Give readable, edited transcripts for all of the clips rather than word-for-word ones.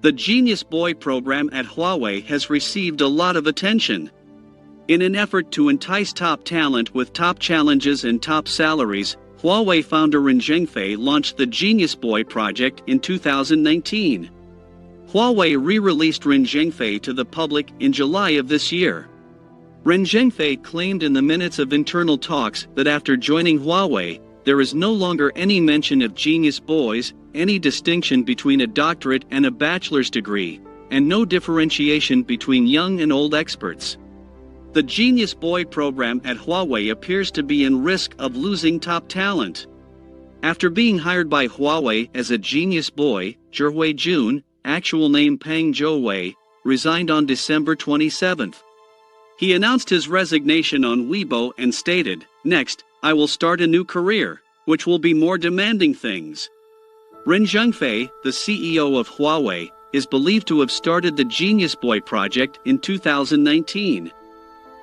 The Genius Boy program at Huawei has received a lot of attention. In an effort to entice top talent with top challenges and top salaries, Huawei founder Ren Zhengfei launched the Genius Boy project in 2019. Huawei re-released Ren Zhengfei to the public in July of this year. Ren Zhengfei claimed in the minutes of internal talks that after joining Huawei, there is no longer any mention of genius boys, any distinction between a doctorate and a bachelor's degree, and no differentiation between young and old experts. The Genius Boy program at Huawei appears to be in risk of losing top talent. After being hired by Huawei as a genius boy, Zhihui Jun, actual name Peng Zhouwei, resigned on December 27. He announced his resignation on Weibo and stated, "Next, I will start a new career, which will be more demanding things." Ren Zhengfei, the CEO of Huawei, is believed to have started the Genius Boy project in 2019.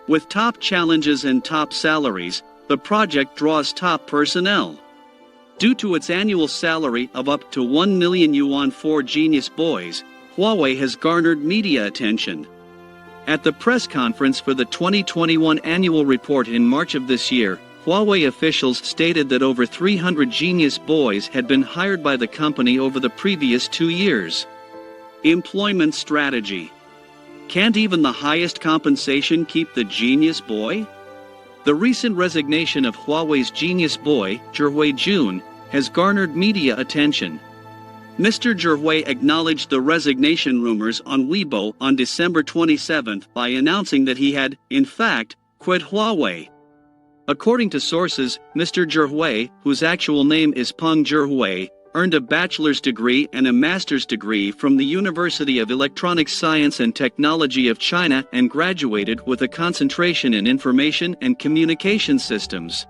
With top challenges and top salaries, the project draws top personnel. Due to its annual salary of up to 1 million yuan for genius boys, Huawei has garnered media attention. At the press conference for the 2021 annual report in March of this year, Huawei officials stated that over 300 genius boys had been hired by the company over the previous 2 years. Employment strategy. Can't even the highest compensation keep the genius boy? The recent resignation of Huawei's genius boy, Zhihui Jun, has garnered media attention. Mr. Zhihui acknowledged the resignation rumors on Weibo on December 27 by announcing that he had, in fact, quit Huawei. According to sources, Mr. Zhihui, whose actual name is Peng Zhouwei, earned a bachelor's degree and a master's degree from the University of Electronics Science and Technology of China and graduated with a concentration in Information and Communication Systems.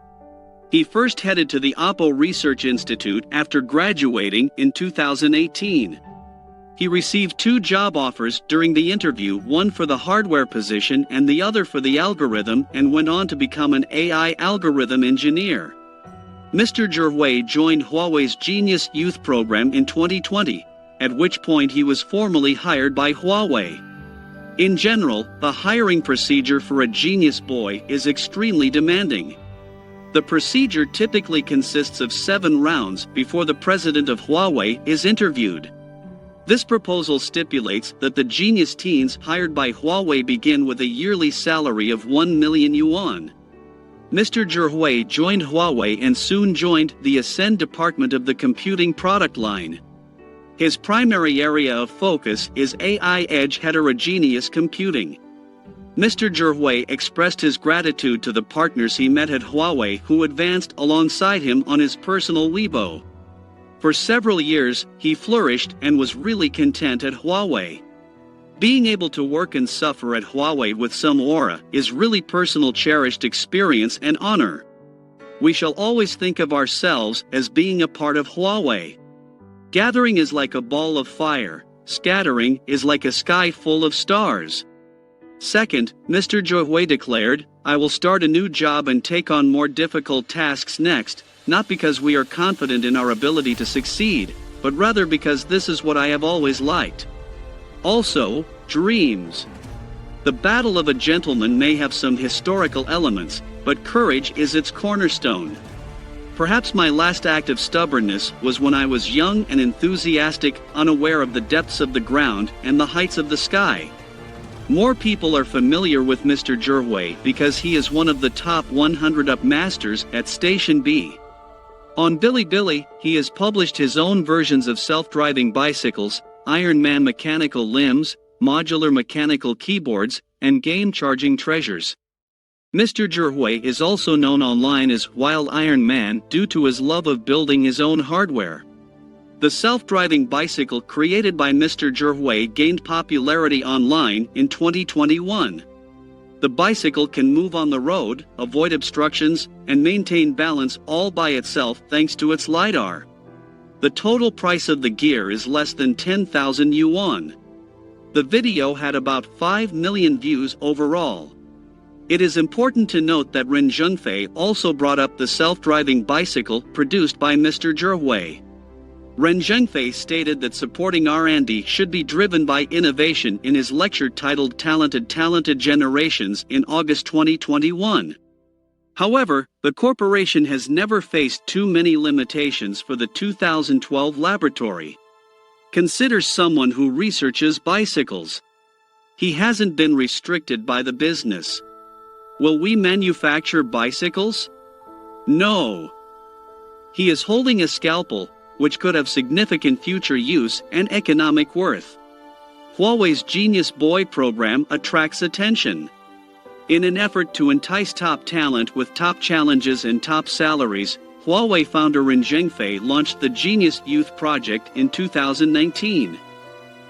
He first headed to the Oppo Research Institute after graduating in 2018. He received 2 job offers during the interview, one for the hardware position and the other for the algorithm, and went on to become an AI algorithm engineer. Mr. Zhihui joined Huawei's Genius Youth program in 2020, at which point he was formally hired by Huawei. In general, the hiring procedure for a genius boy is extremely demanding. The procedure typically consists of 7 rounds before the president of Huawei is interviewed. This proposal stipulates that the genius teens hired by Huawei begin with a yearly salary of 1 million yuan. Mr. Zhihui joined Huawei and soon joined the Ascend department of the computing product line. His primary area of focus is AI edge heterogeneous computing. Mr. Zhihui expressed his gratitude to the partners he met at Huawei who advanced alongside him on his personal Weibo. For several years, he flourished and was really content at Huawei. Being able to work and suffer at Huawei with some aura is really personal cherished experience and honor. We shall always think of ourselves as being a part of Huawei. Gathering is like a ball of fire, scattering is like a sky full of stars. Second, Mr. Zhihui declared, "I will start a new job and take on more difficult tasks next, not because we are confident in our ability to succeed, but rather because this is what I have always liked." Also, dreams. The Battle of a Gentleman may have some historical elements, but courage is its cornerstone. Perhaps my last act of stubbornness was when I was young and enthusiastic, unaware of the depths of the ground and the heights of the sky. More people are familiar with Mr. Zhihui because he is one of the top 100 up masters at Station B. On Bilibili, he has published his own versions of self-driving bicycles, Iron Man mechanical limbs, modular mechanical keyboards, and game-charging treasures. Mr. Zhihui is also known online as Wild Iron Man due to his love of building his own hardware. The self-driving bicycle created by Mr. Zhihui gained popularity online in 2021. The bicycle can move on the road, avoid obstructions, and maintain balance all by itself thanks to its LiDAR. The total price of the gear is less than 10,000 yuan. The video had about 5 million views overall. It is important to note that Ren Zhengfei also brought up the self-driving bicycle produced by Mr. Zhihui. Ren Zhengfei stated that supporting R&D should be driven by innovation in his lecture titled Talented Generations in August 2021. However, the corporation has never faced too many limitations for the 2012 laboratory. Consider someone who researches bicycles. He hasn't been restricted by the business. Will we manufacture bicycles? No. He is holding a scalpel, which could have significant future use and economic worth. Huawei's Genius Boy program attracts attention. In an effort to entice top talent with top challenges and top salaries, Huawei founder Ren Zhengfei launched the Genius Youth Project in 2019.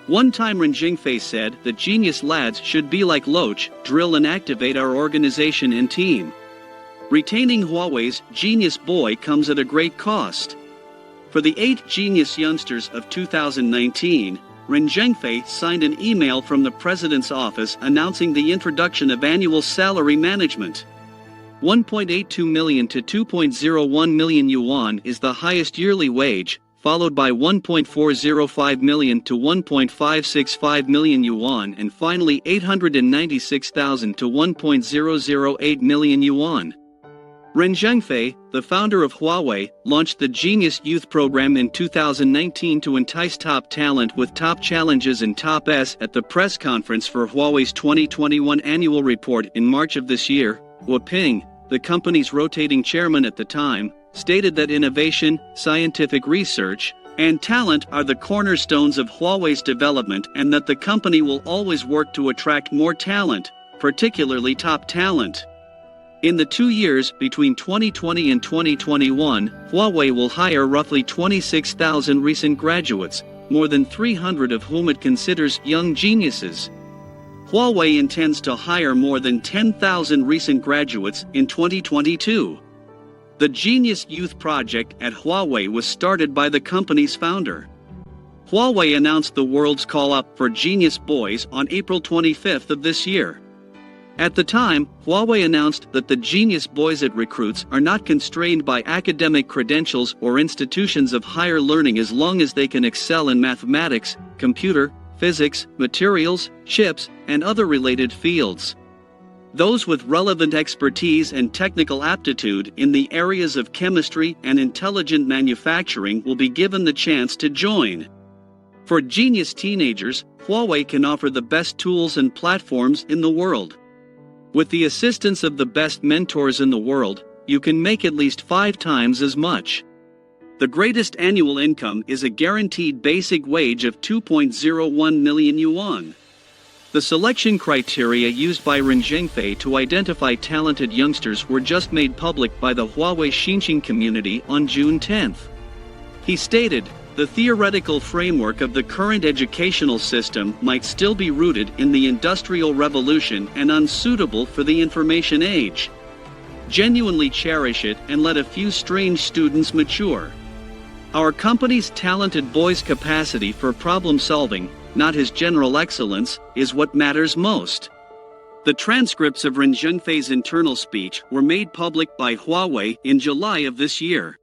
One time Ren Zhengfei said that genius lads should be like Loach, drill and activate our organization and team. Retaining Huawei's Genius Boy comes at a great cost. For the 8 genius youngsters of 2019, Ren Zhengfei signed an email from the president's office announcing the introduction of annual salary management. 1.82 million to 2.01 million yuan is the highest yearly wage, followed by 1.405 million to 1.565 million yuan, and finally 896,000 to 1.008 million yuan. Ren Zhengfei, the founder of Huawei, launched the Genius Youth Program in 2019 to entice top talent with top challenges and top S. At the press conference for Huawei's 2021 annual report in March of this year, Wu Ping, the company's rotating chairman at the time, stated that innovation, scientific research, and talent are the cornerstones of Huawei's development and that the company will always work to attract more talent, particularly top talent. In the 2 years between 2020 and 2021, Huawei will hire roughly 26,000 recent graduates, more than 300 of whom it considers young geniuses. Huawei intends to hire more than 10,000 recent graduates in 2022. The Genius Youth Project at Huawei was started by the company's founder. Huawei announced the world's call-up for Genius Boys on April 25th of this year. At the time, Huawei announced that the Genius Boys it recruits are not constrained by academic credentials or institutions of higher learning as long as they can excel in mathematics, computer, physics, materials, chips, and other related fields. Those with relevant expertise and technical aptitude in the areas of chemistry and intelligent manufacturing will be given the chance to join. For genius teenagers, Huawei can offer the best tools and platforms in the world. With the assistance of the best mentors in the world, you can make at least 5 times as much. The greatest annual income is a guaranteed basic wage of 2.01 million yuan. The selection criteria used by Ren Zhengfei to identify talented youngsters were just made public by the Huawei Xinjiang community on June 10th. He stated, "The theoretical framework of the current educational system might still be rooted in the Industrial Revolution and unsuitable for the information age. Genuinely cherish it and let a few strange students mature. Our company's talented boy's capacity for problem solving, not his general excellence, is what matters most." The transcripts of Ren Zhengfei's internal speech were made public by Huawei in July of this year.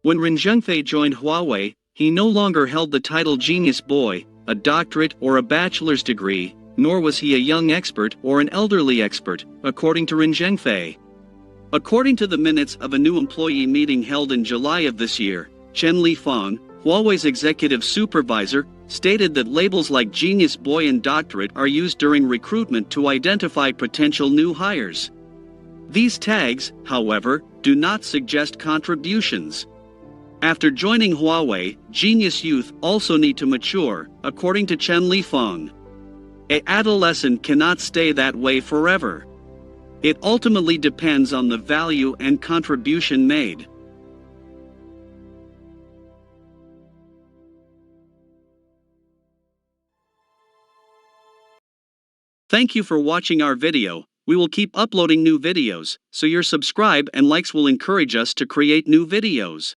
When Ren Zhengfei joined Huawei, he no longer held the title Genius Boy, a doctorate or a bachelor's degree, nor was he a young expert or an elderly expert, according to Ren Zhengfei. According to the minutes of a new employee meeting held in July of this year, Chen Lifeng, Huawei's executive supervisor, stated that labels like Genius Boy and Doctorate are used during recruitment to identify potential new hires. These tags, however, do not suggest contributions. After joining Huawei, genius youth also need to mature, according to Chen Lifeng. An adolescent cannot stay that way forever. It ultimately depends on the value and contribution made. Thank you for watching our video. We will keep uploading new videos, so your subscribe and likes will encourage us to create new videos.